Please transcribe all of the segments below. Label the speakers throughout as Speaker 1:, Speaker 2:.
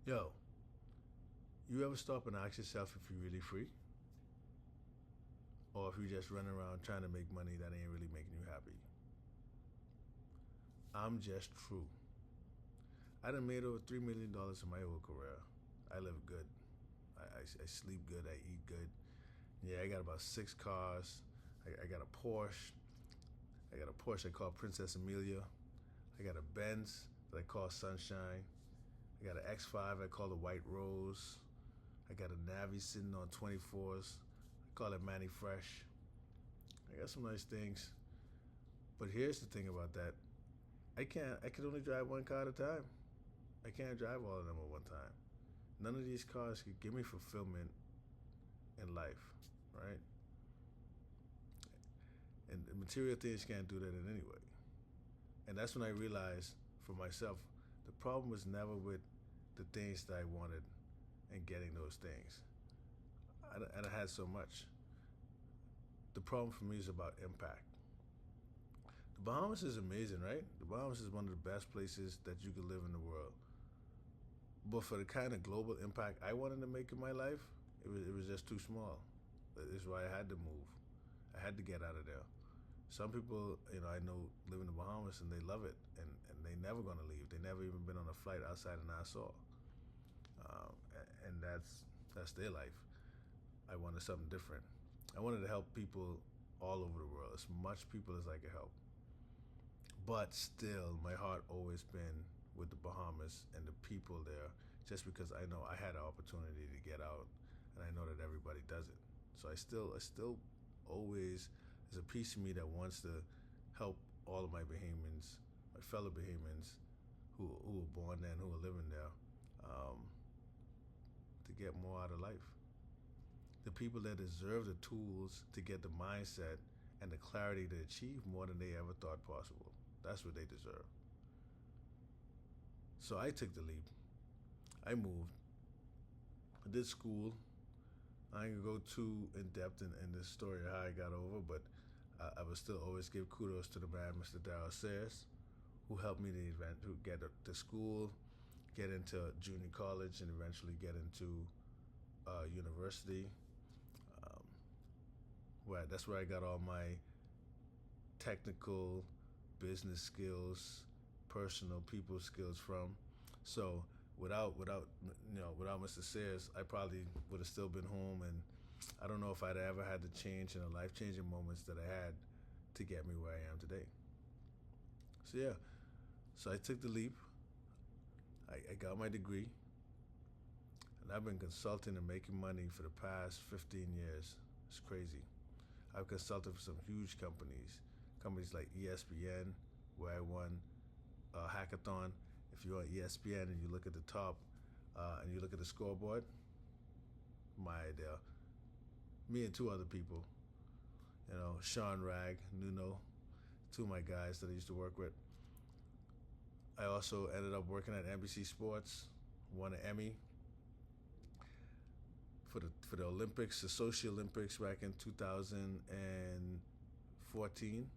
Speaker 1: Yo, you ever stop and ask yourself if you're really free? Or if you're just running around trying to make money that ain't really making you happy? I'm just true. I done made over $3 million in my whole career. I live good. I sleep good. I eat good. Yeah, I got about 6 cars. I got a Porsche. I got a Porsche I call Princess Amelia. I got a Benz that I call Sunshine. I got an X5 I call the White Rose. I got a Navi sitting on 24s. I call it Manny Fresh. I got some nice things. But here's the thing about that. I can only drive one car at a time. I can't drive all of them at one time. None of these cars could give me fulfillment in life, right? And the material things can't do that in any way. And that's when I realized for myself, the problem was never with the things that I wanted and getting those things. And I had so much. The problem for me is about impact. The Bahamas is amazing, right? The Bahamas is one of the best places that you could live in the world. But for the kind of global impact I wanted to make in my life, it was just too small. That's why I had to move. I had to get out of there. Some people, I know live in the Bahamas and they love it, and they never gonna leave. They never even been on a flight outside of Nassau, and that's their life. I wanted something different. I wanted to help people all over the world, as much people as I could help. But still, my heart always been with the Bahamas and the people there, just because I know I had an opportunity to get out, and I know that everybody doesn't. So I still always, there's a piece of me that wants to help all of my Bahamians, my fellow Bahamians, who were born there and who are living there, to get more out of life. The people that deserve the tools to get the mindset and the clarity to achieve more than they ever thought possible. That's what they deserve. So I took the leap. I moved. I did school. I ain't gonna go too in depth in this story of how I got over, but I would still always give kudos to the man, Mr. Darryl Sayers, who helped me to get to school, get into junior college, and eventually get into university. That's where I got all my technical business skills, personal people skills from. So without Mr. Sayers, I probably would have still been home, and I don't know if I'd ever had the change and the life-changing moments that I had to get me where I am today. So yeah, so I took the leap. I got my degree, and I've been consulting and making money for the past 15 years. It's crazy. I've consulted for some huge companies like ESPN, where I won a hackathon. If you're on ESPN and you look at the top and you look at the scoreboard, my idea. Me and two other people, Sean Ragg, Nuno, two of my guys that I used to work with. I also ended up working at NBC Sports, won an Emmy for the Olympics, the Sochi Olympics back in 2014.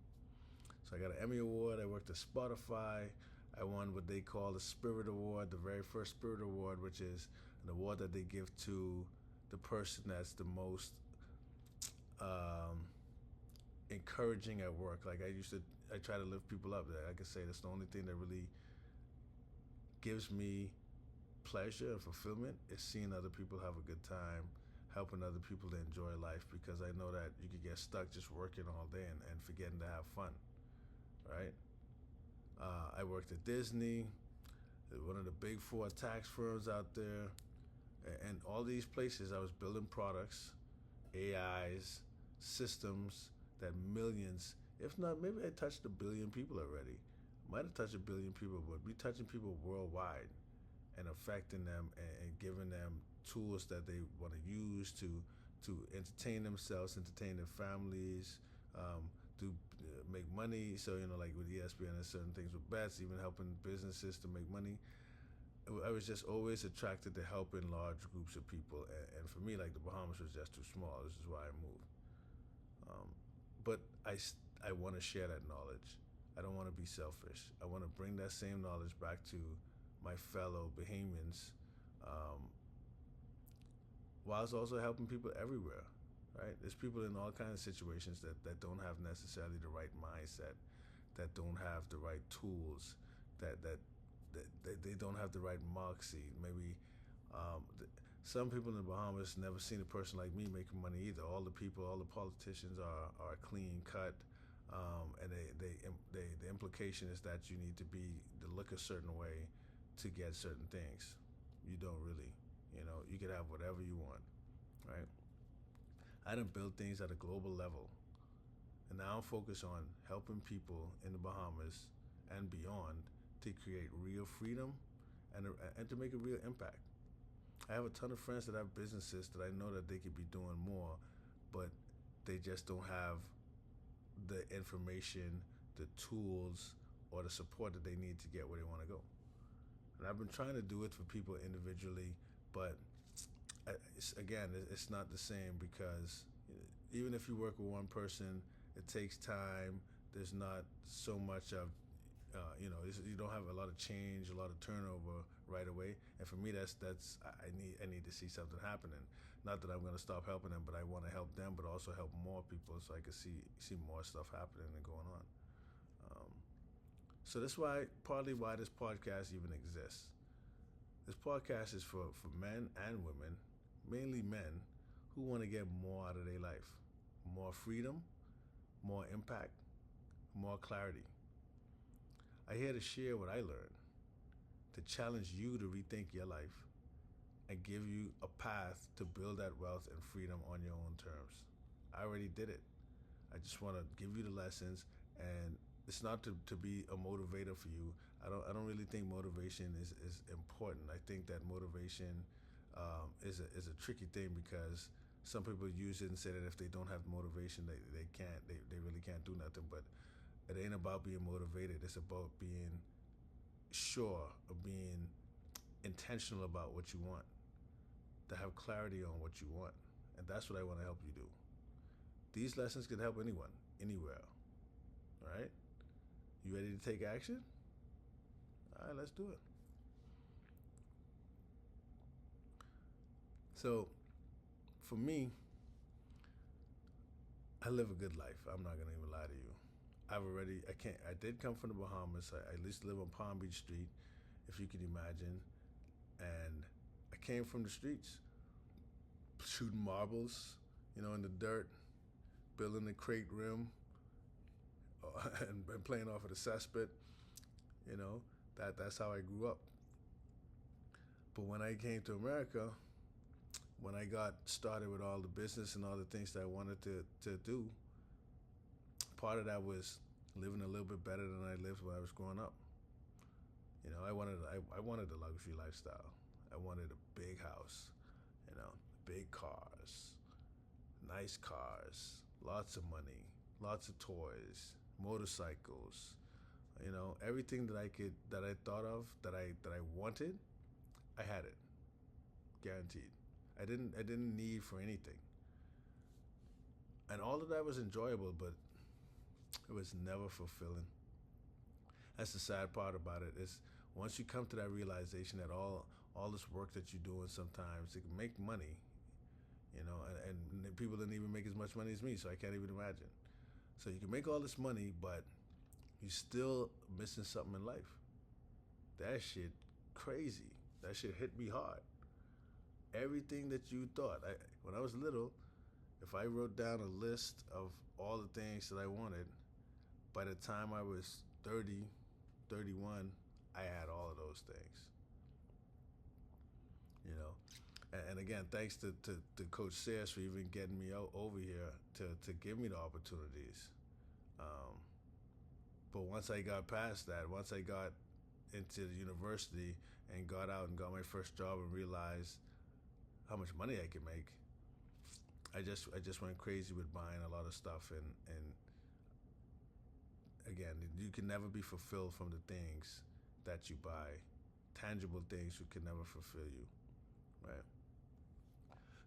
Speaker 1: So I got an Emmy Award. I worked at Spotify. I won what they call the Spirit Award, the very first Spirit Award, which is an award that they give to the person that's the most encouraging at work. Like I try to lift people up. I can say that's the only thing that really gives me pleasure and fulfillment is seeing other people have a good time, helping other people to enjoy life, because I know that you could get stuck just working all day and forgetting to have fun, right? I worked at Disney, one of the big four tax firms out there, and all these places I was building products, AIs, systems that millions, if not, maybe I touched 1 billion people already. Might have touched 1 billion people, but we touching people worldwide and affecting them and giving them tools that they want to use to entertain themselves, entertain their families, to make money. So, like with ESPN and certain things with bets, even helping businesses to make money. I was just always attracted to helping large groups of people. And for me, like the Bahamas was just too small. This is why I moved. But I want to share that knowledge. I don't want to be selfish. I want to bring that same knowledge back to my fellow Bahamians Um, whilst also helping people everywhere, right? There's people in all kinds of situations that don't have necessarily the right mindset, that don't have the right tools, that they don't have the right moxie. Maybe some people in the Bahamas never seen a person like me making money either. All the people, all the politicians are clean cut, and the implication is that you need to look a certain way to get certain things. You don't really, you can have whatever you want, right? I done build things at a global level, and now I'm focused on helping people in the Bahamas and beyond to create real freedom and to make a real impact. I have a ton of friends that have businesses that I know that they could be doing more, but they just don't have the information, the tools, or the support that they need to get where they want to go. And I've been trying to do it for people individually, but it's not the same because even if you work with one person, it takes time. There's not so much of you don't have a lot of change, a lot of turnover right away. And for me, that's I need to see something happening. Not that I'm going to stop helping them, but I want to help them, but also help more people so I can see more stuff happening and going on. So that's partly why this podcast even exists. This podcast is for men and women, mainly men, who want to get more out of their life, more freedom, more impact, more clarity. I'm here to share what I learned, to challenge you to rethink your life and give you a path to build that wealth and freedom on your own terms. I already did it. I just want to give you the lessons, and it's not to be a motivator for you. I don't really think motivation is important. I think that motivation is a tricky thing because some people use it and say that if they don't have motivation, they really can't do nothing. But it ain't about being motivated. It's about being sure of being intentional about what you want, to have clarity on what you want. And that's what I want to help you do. These lessons can help anyone, anywhere. All right? You ready to take action? All right, let's do it. So, for me, I live a good life. I'm not gonna even lie to you. I did come from the Bahamas. I used to live on Palm Beach Street, if you can imagine. And I came from the streets, shooting marbles, in the dirt, building the crate rim, and playing off of the cesspit. That's how I grew up. But when I came to America, when I got started with all the business and all the things that I wanted to do, part of that was living a little bit better than I lived when I was growing up. I wanted the luxury lifestyle. I wanted a big house, big cars, nice cars, lots of money, lots of toys, motorcycles, everything that I thought of that I wanted, I had it, guaranteed. I didn't need for anything, and all of that was enjoyable, but it was never fulfilling. That's the sad part about it. Is once you come to that realization that all this work that you're doing, sometimes it can make money, and people didn't even make as much money as me, so I can't even imagine. So you can make all this money, but you're still missing something in life. That shit crazy. That shit hit me hard. Everything that you thought. When I was little, if I wrote down a list of all the things that I wanted, by the time I was 30, 31, I had all of those things. And again, thanks to Coach Sayers for even getting me out over here to give me the opportunities. But once I got past that, once I got into the university and got out and got my first job and realized how much money I could make, I just went crazy with buying a lot of stuff. And again, you can never be fulfilled from the things that you buy. Tangible things can never fulfill you, right?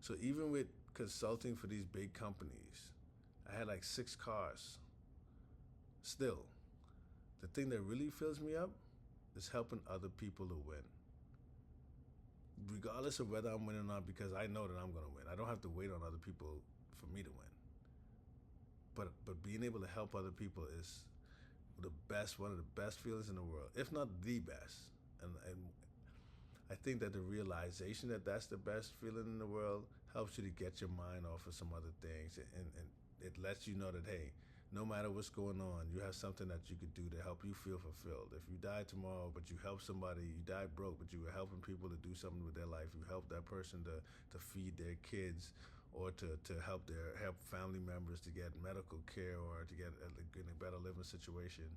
Speaker 1: So even with consulting for these big companies, I had like 6 cars. Still, the thing that really fills me up is helping other people to win. regardless of whether I'm winning or not, because I know that I'm going to win. I don't have to wait on other people for me to win. But being able to help other people is one of the best feelings in the world, if not the best. And I think that the realization that that's the best feeling in the world helps you to get your mind off of some other things, and it lets you know that, hey, no matter what's going on, you have something that you could do to help you feel fulfilled. If you die tomorrow, but you help somebody, you died broke, but you were helping people to do something with their life. You help that person to feed their kids, or to help family members to get medical care, or to get in a better living situation.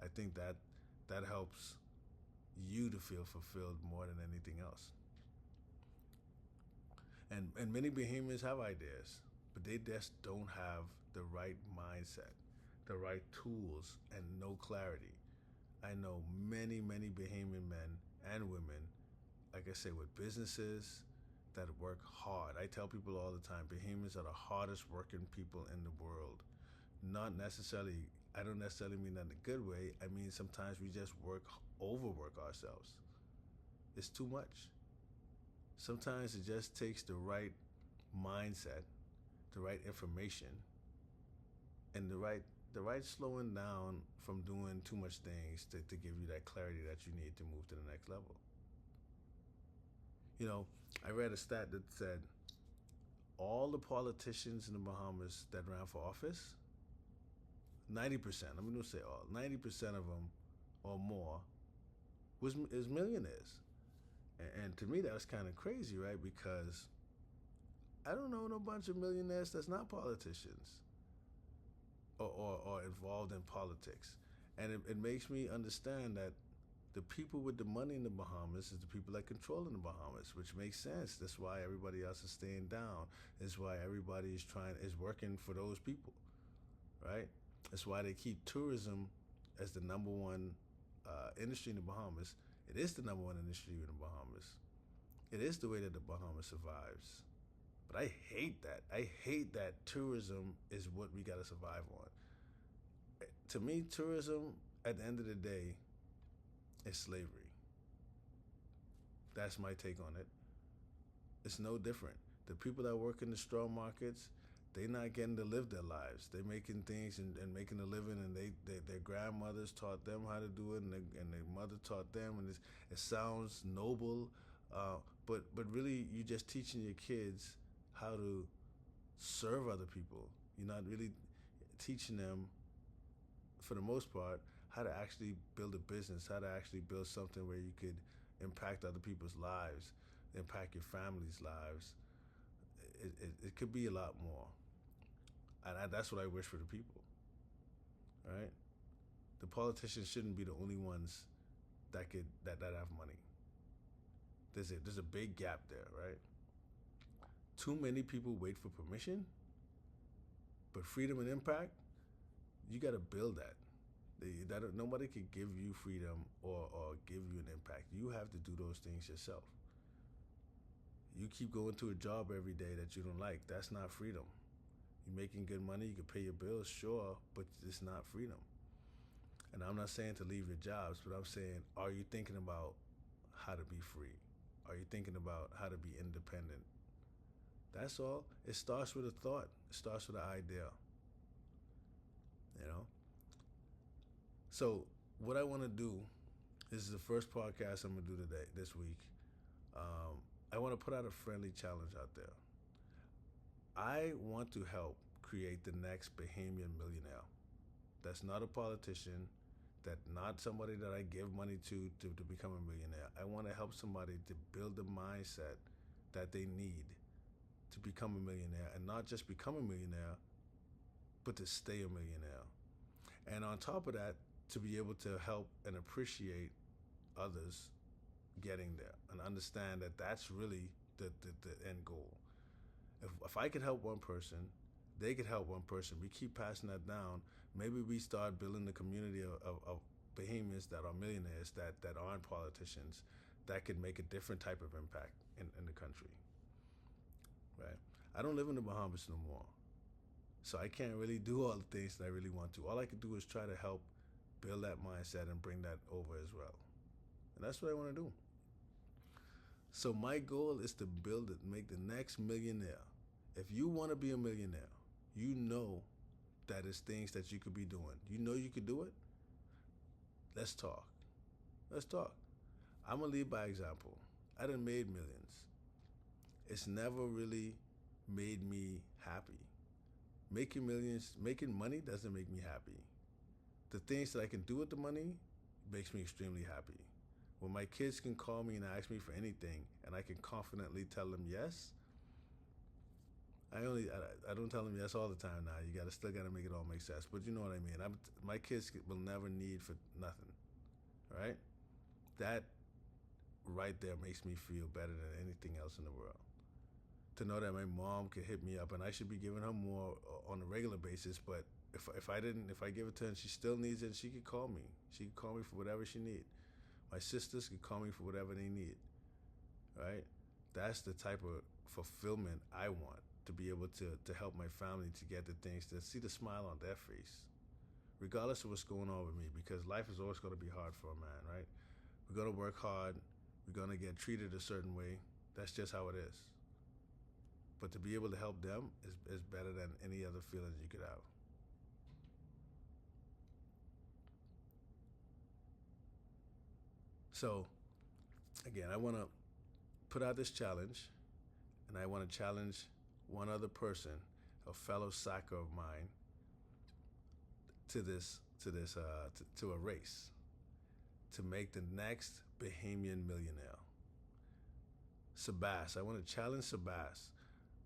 Speaker 1: I think that helps you to feel fulfilled more than anything else. And many Bahamians have ideas, but they just don't have the right mindset, the right tools, and no clarity. I know many Bahamian men and women, like I say, with businesses that work hard. I tell people all the time, Bahamians are the hardest working people in the world. Not necessarily, I don't necessarily mean that in a good way. I mean, sometimes we just overwork ourselves. It's too much. Sometimes it just takes the right mindset, the right information, and the right slowing down from doing too much things to give you that clarity that you need to move to the next level. You know, I read a stat that said all the politicians in the Bahamas that ran for office, 90%, I'm going to say all, 90% of them or more is millionaires. And to me, that was kind of crazy, right? Because I don't know no bunch of millionaires that's not politicians or involved in politics. And it makes me understand that the people with the money in the Bahamas is the people that control in the Bahamas, which makes sense. That's why everybody else is staying down. That's why everybody is working for those people, right? That's why they keep tourism as the number one industry in the Bahamas. It is the number one industry in the Bahamas. It is the way that the Bahamas survives. But I hate that. I hate that tourism is what we got to survive on. To me, tourism, at the end of the day, is slavery. That's my take on it. It's no different. The people that work in the straw markets, they're not getting to live their lives. They're making things and making a living, and their grandmothers taught them how to do it, and their mother taught them, and it sounds noble, but really you're just teaching your kids how to serve other people. You're not really teaching them, for the most part, how to actually build a business, how to actually build something where you could impact other people's lives, impact your family's lives. It could be a lot more. And that's what I wish for the people, right? The politicians shouldn't be the only ones that have money. There's a big gap there, right? Too many people wait for permission, but freedom and impact, you got to build that. Nobody can give you freedom or give you an impact. You have to do those things yourself. You keep going to a job every day that you don't like. That's not freedom. You're making good money, you can pay your bills, sure, but it's not freedom. And I'm not saying to leave your jobs, but I'm saying, are you thinking about how to be free? Are you thinking about how to be independent? That's all. It starts with a thought. It starts with an idea. You know? So what I want to do, this is the first podcast I'm going to do this week. I want to put out a friendly challenge out there. I want to help create the next Bahamian millionaire. That's not a politician, that's not somebody that I give money to become a millionaire. I want to help somebody to build the mindset that they need to become a millionaire, and not just become a millionaire, but to stay a millionaire. And on top of that, to be able to help and appreciate others getting there and understand that that's really the end goal. If I could help one person, they could help one person. We keep passing that down. Maybe we start building a community of Bahamians that are millionaires, that aren't politicians, that could make a different type of impact in the country. Right? I don't live in the Bahamas no more, so I can't really do all the things that I really want to. All I can do is try to help build that mindset and bring that over as well. And that's what I want to do. So my goal is to build it, make the next millionaire. If you want to be a millionaire, you know that it's things that you could be doing. You know you could do it. Let's talk. Let's talk. I'm gonna lead by example. I done made millions. It's never really made me happy. Making millions, making money doesn't make me happy. The things that I can do with the money makes me extremely happy. When my kids can call me and ask me for anything, and I can confidently tell them yes, I don't tell them yes all the time now. You still gotta make it all make sense. But you know what I mean. My kids will never need for nothing, right? That right there makes me feel better than anything else in the world. To know that my mom could hit me up and I should be giving her more on a regular basis, but if I give it to her and she still needs it, she could call me. She could call me for whatever she need. My sisters could call me for whatever they need, right? That's the type of fulfillment I want, to be able to help my family to get the things, to see the smile on their face, regardless of what's going on with me, because life is always going to be hard for a man, right? We're going to work hard. We're going to get treated a certain way. That's just how it is. But to be able to help them is better than any other feeling you could have. So, again, I want to put out this challenge, and I want to challenge one other person, a fellow sacker of mine, to a race, to make the next Bahamian millionaire. Sebastian, I want to challenge Sebastian.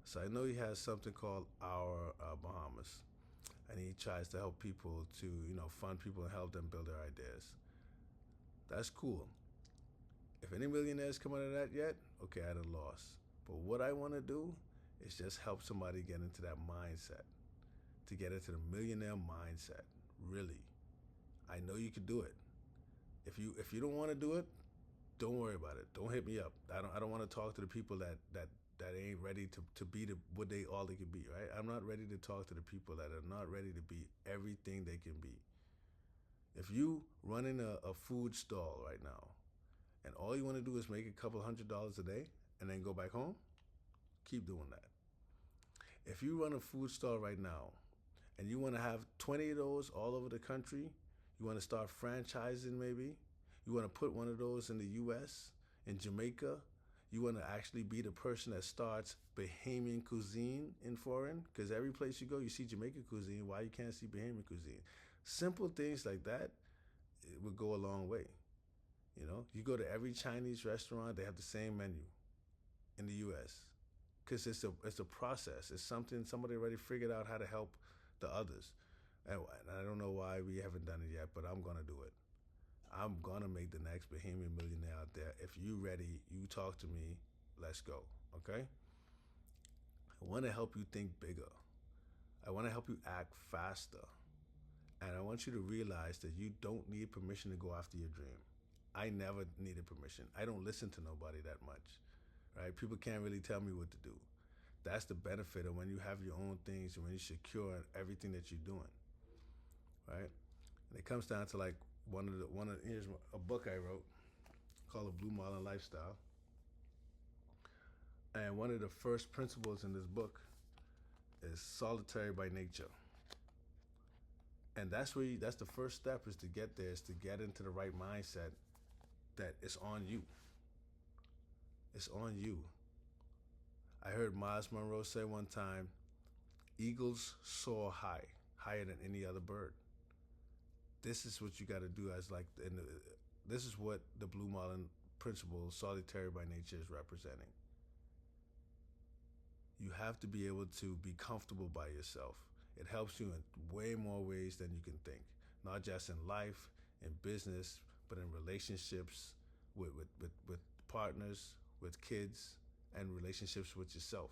Speaker 1: So I know he has something called our Bahamas, and he tries to help people to, fund people and help them build their ideas. That's cool. If any millionaires come out of that yet, okay, I'd have lost. But what I want to do is just help somebody get into that mindset, to get into the millionaire mindset. Really, I know you could do it. If you don't want to do it, don't worry about it. Don't hit me up. I don't want to talk to the people that ain't ready to be what all they can be, right? I'm not ready to talk to the people that are not ready to be everything they can be. If you running a food stall right now, and all you want to do is make a couple $100 a day and then go back home, keep doing that. If you run a food stall right now and you want to have 20 of those all over the country, you want to start franchising maybe, you want to put one of those in the US, in Jamaica, you want to actually be the person that starts Bahamian cuisine in foreign, because every place you go, you see Jamaican cuisine. Why you can't see Bahamian cuisine? Simple things like that, it would go a long way. You go to every Chinese restaurant, they have the same menu in the U.S. because it's a process. It's something somebody already figured out how to help the others. And I don't know why we haven't done it yet, but I'm gonna do it. I'm gonna make the next Bahamian millionaire out there. If you ready, you talk to me. Let's go. Okay? I want to help you think bigger. I want to help you act faster. And I want you to realize that you don't need permission to go after your dream. I never needed permission. I don't listen to nobody that much, right? People can't really tell me what to do. That's the benefit of when you have your own things and when you're secure in everything that you're doing, right? And it comes down to like here's a book I wrote called The Blue Marlin Lifestyle. And one of the first principles in this book is solitary by nature. And that's the first step, is to get there, is to get into the right mindset that it's on you. It's on you. I heard Miles Monroe say one time, eagles soar high, higher than any other bird. This is what you got to do this is what the Blue Marlin Principles, solitary by nature, is representing. You have to be able to be comfortable by yourself. It helps you in way more ways than you can think. Not just in life, in business, but in relationships with partners, with kids, and relationships with yourself.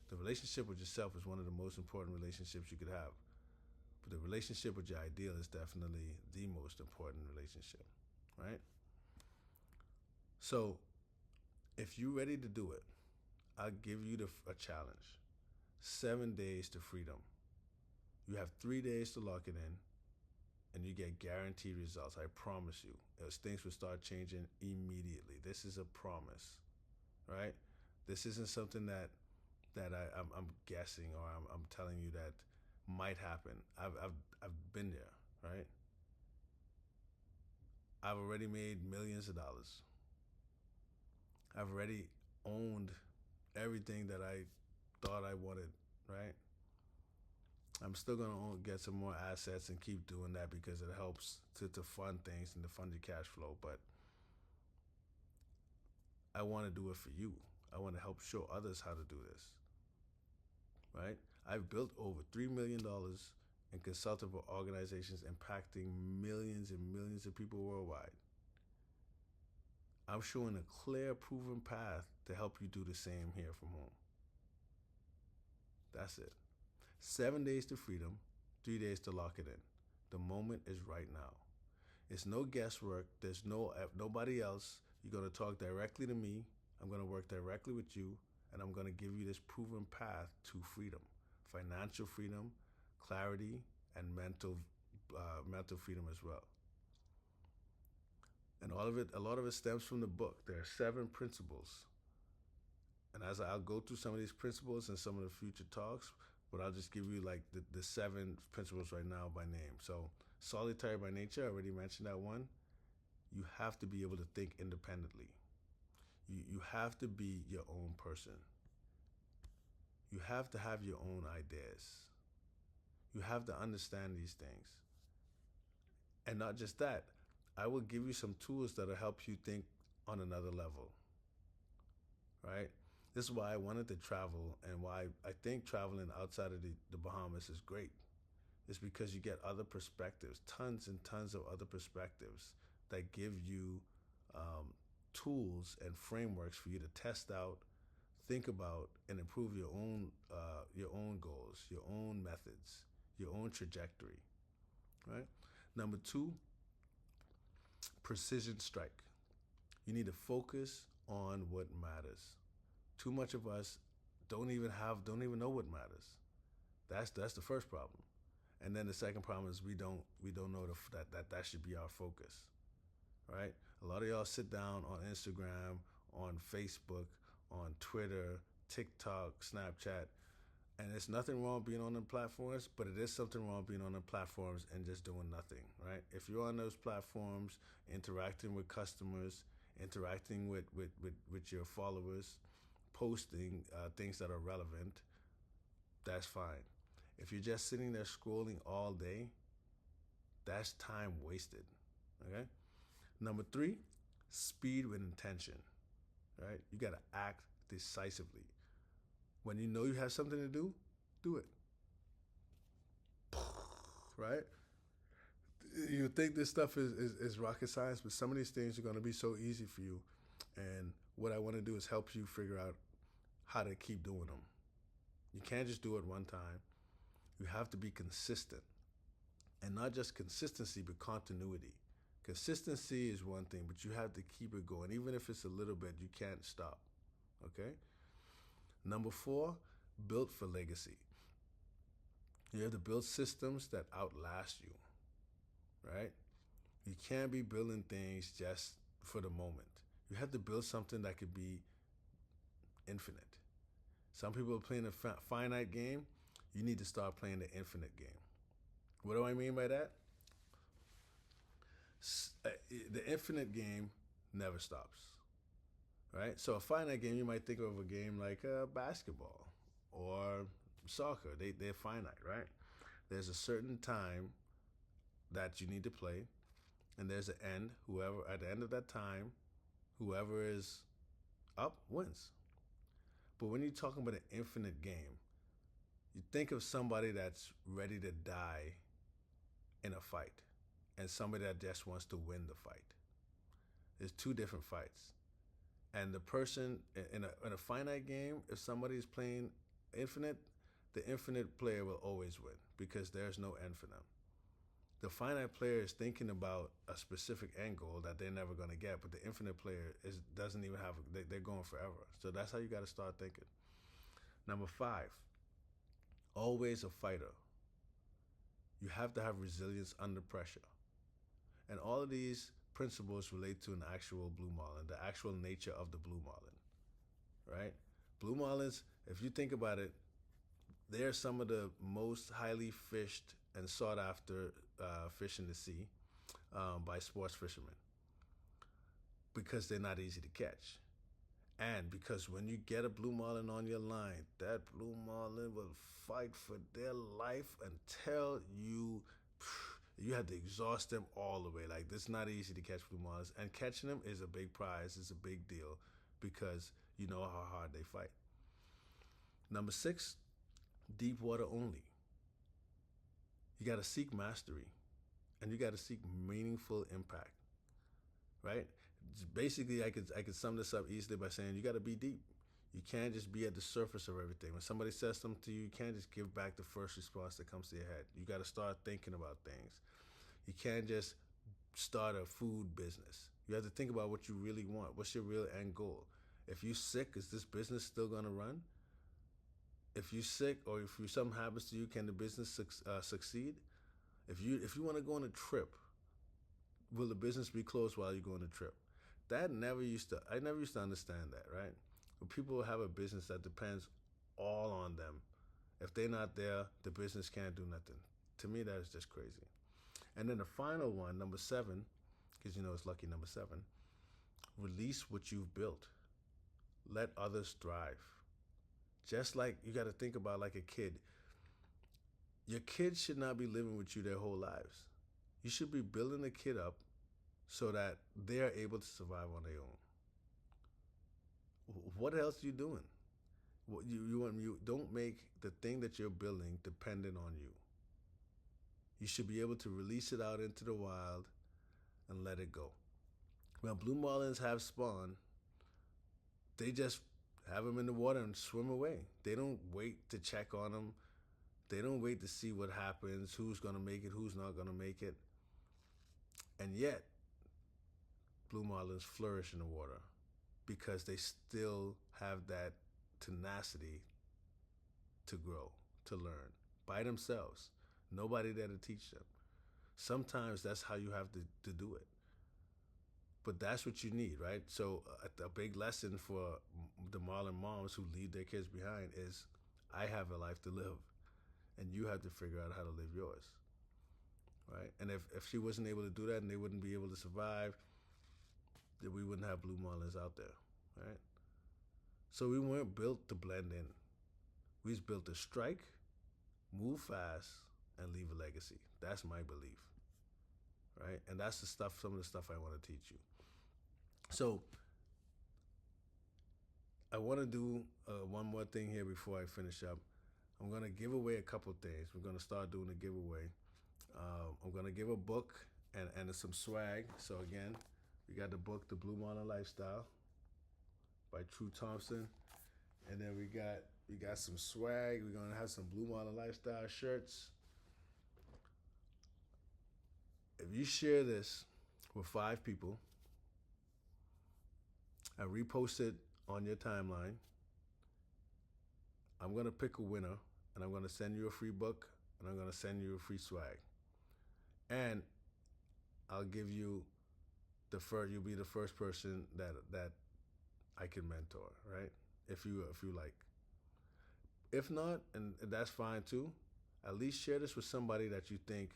Speaker 1: The relationship with yourself is one of the most important relationships you could have. But the relationship with your ideal is definitely the most important relationship, right? So if you're ready to do it, I'll give you a challenge. 7 days to freedom. You have 3 days to lock it in, and you get guaranteed results. I promise you. Things will start changing immediately. This is a promise. right? This isn't something I'm guessing or I'm telling you that might happen. I've been there, right? I've already made millions of dollars. I've already owned everything that I thought I wanted, right? I'm still gonna get some more assets and keep doing that because it helps to fund things and to fund your cash flow. But I want to do it for you. I want to help show others how to do this, right? I've built over $3 million in consulting for organizations impacting millions and millions of people worldwide. I'm showing a clear, proven path to help you do the same here from home. That's it. 7 days to freedom, 3 days to lock it in. The moment is right now. It's no guesswork. There's nobody else. You're gonna talk directly to me. I'm gonna work directly with you, and I'm gonna give you this proven path to freedom, financial freedom, clarity, and mental freedom as well. And all of it, a lot of it stems from the book. There are 7 principles, and as I'll go through some of these principles in some of the future talks, but I'll just give you like the 7 principles right now by name. So, solitary by nature, I already mentioned that one. You have to be able to think independently. You have to be your own person. You have to have your own ideas. You have to understand these things. And not just that, I will give you some tools that'll help you think on another level, right? This is why I wanted to travel and why I think traveling outside of the Bahamas is great. It's because you get other perspectives, tons and tons of other perspectives that give you tools and frameworks for you to test out, think about, and improve your own goals, your own methods, your own trajectory. Right. Number 2, precision strike. You need to focus on what matters. Too much of us don't even know what matters. That's the first problem. And then the second problem is we don't know that should be our focus, right? A lot of y'all sit down on Instagram, on Facebook, on Twitter, TikTok, Snapchat, and there's nothing wrong being on the platforms, but it is something wrong being on the platforms and just doing nothing, right? If you're on those platforms, interacting with customers, interacting with your followers, posting things that are relevant, that's fine. If you're just sitting there scrolling all day, that's time wasted, okay? Number 3, speed with intention, right? You got to act decisively. When you know you have something to do it, right? You think this stuff is rocket science, but some of these things are going to be so easy for you. And what I want to do is help you figure out how to keep doing them. You can't just do it one time. You have to be consistent. And not just consistency, but continuity. Consistency is one thing, but you have to keep it going. Even if it's a little bit, you can't stop. Okay? Number 4, built for legacy. You have to build systems that outlast you, right? You can't be building things just for the moment. You have to build something that could be infinite. Some people are playing a finite game. You need to start playing the infinite game. What do I mean by that? The infinite game never stops, right? So a finite game, you might think of a game like basketball or soccer. They're finite, right? There's a certain time that you need to play, and there's an end. Whoever at the end of that time, whoever is up wins. But when you're talking about an infinite game, you think of somebody that's ready to die in a fight and somebody that just wants to win the fight. There's 2 different fights. And the person in a finite game, if somebody is playing infinite, the infinite player will always win because there's no end for them. The finite player is thinking about a specific end goal that they're never going to get, but the infinite player doesn't even have, they're going forever. So that's how you got to start thinking. Number 5, always a fighter. You have to have resilience under pressure. And all of these principles relate to an actual Blue Marlin, the actual nature of the Blue Marlin. right? Blue marlins, if you think about it, they're some of the most highly fished and sought after fish in the sea by sports fishermen because they're not easy to catch. And because when you get a blue marlin on your line, that blue marlin will fight for their life until you have to exhaust them all the way. Like, it's not easy to catch blue marlins, and catching them is a big prize. It's a big deal because you know how hard they fight. Number 6, deep water only. You got to seek mastery, and you got to seek meaningful impact, right? Basically, I could sum this up easily by saying you got to be deep. You can't just be at the surface of everything. When somebody says something to you, you can't just give back the first response that comes to your head. You got to start thinking about things. You can't just start a food business. You have to think about what you really want. What's your real end goal? If you're sick, is this business still going to run? If you're sick or if something happens to you, can the business succeed? If you want to go on a trip, will the business be closed while you go on a trip? I never used to understand that, right? When people have a business that depends all on them, if they're not there, the business can't do nothing. To me, that is just crazy. And then the final one, number 7, because it's lucky number 7, release what you've built. Let others thrive. Just like you got to think about like a kid. Your kids should not be living with you their whole lives. You should be building the kid up so that they're able to survive on their own. What else are you doing? You don't make the thing that you're building dependent on you. You should be able to release it out into the wild and let it go. When blue marlins have spawn, they just have them in the water and swim away. They don't wait to check on them. They don't wait to see what happens, who's going to make it, who's not going to make it. And yet, blue marlins flourish in the water because they still have that tenacity to grow, to learn by themselves. Nobody there to teach them. Sometimes that's how you have to do it. But that's what you need, right? So a big lesson for the marlin moms who leave their kids behind is, I have a life to live, and you have to figure out how to live yours, right? And if she wasn't able to do that and they wouldn't be able to survive, then we wouldn't have blue marlins out there, right? So we weren't built to blend in. We was built to strike, move fast, and leave a legacy. That's my belief, right? And that's some of the stuff I want to teach you. So I want to do one more thing here before I finish up. I'm going to give away a couple things. We're going to start doing a giveaway. I'm going to give a book and some swag. So again, we got the book, The Blue Marlin Lifestyle by True Thompson. And then we got some swag. We're going to have some Blue Marlin Lifestyle shirts. If you share this with 5 people and repost it on your timeline, I'm going to pick a winner, and I'm going to send you a free book, and I'm going to send you a free swag. And I'll give you you'll be the first person that I can mentor, right? If you like. If not, and that's fine too, at least share this with somebody that you think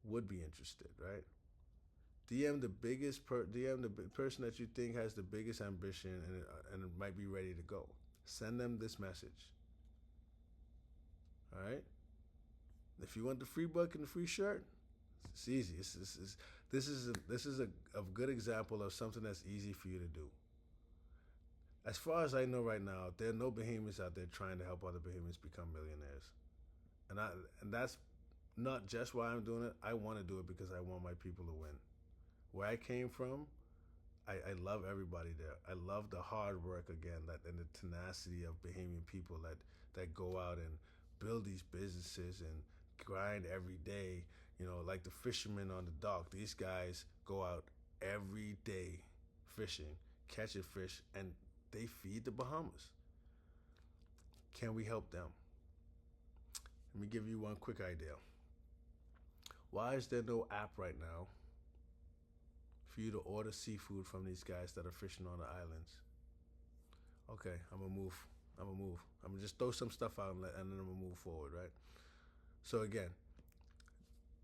Speaker 1: would be interested, right? DM the person that you think has the biggest ambition and might be ready to go. Send them this message. All right. If you want the free book and the free shirt, it's easy. This is a good example of something that's easy for you to do. As far as I know right now, there are no Bahamians out there trying to help other Bahamians become millionaires, and that's not just why I'm doing it. I want to do it because I want my people to win. Where I came from, I love everybody there. I love the hard work again, and the tenacity of Bahamian people that go out and build these businesses and grind every day. Like the fishermen on the dock. These guys go out every day fishing, catching fish, and they feed the Bahamas. Can we help them? Let me give you one quick idea. Why is there no app right now for you to order seafood from these guys that are fishing on the islands? Okay, I'm gonna move. I'm gonna just throw some stuff out and then I'm gonna move forward, right? So again,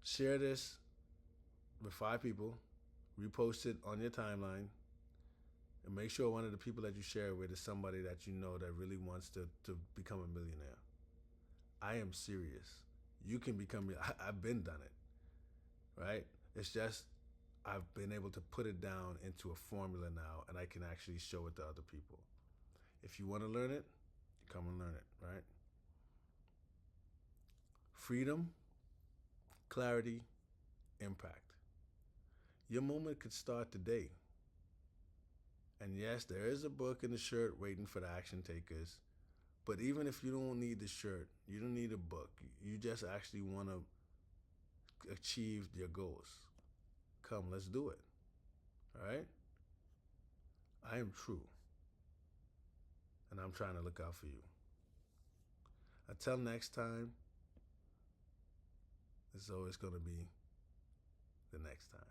Speaker 1: share this with 5 people, repost it on your timeline, and make sure one of the people that you share it with is somebody that you know that really wants to become a millionaire. I am serious. You can become. I've been done it, right? It's just I've been able to put it down into a formula now, and I can actually show it to other people. If you want to learn it, you come and learn it, right? Freedom, clarity, impact. Your moment could start today. And yes, there is a book in the shirt waiting for the action takers. But even if you don't need the shirt, you don't need a book, you just actually want to achieve your goals, come, let's do it. All right? I am true. And I'm trying to look out for you. Until next time, it's always going to be the next time.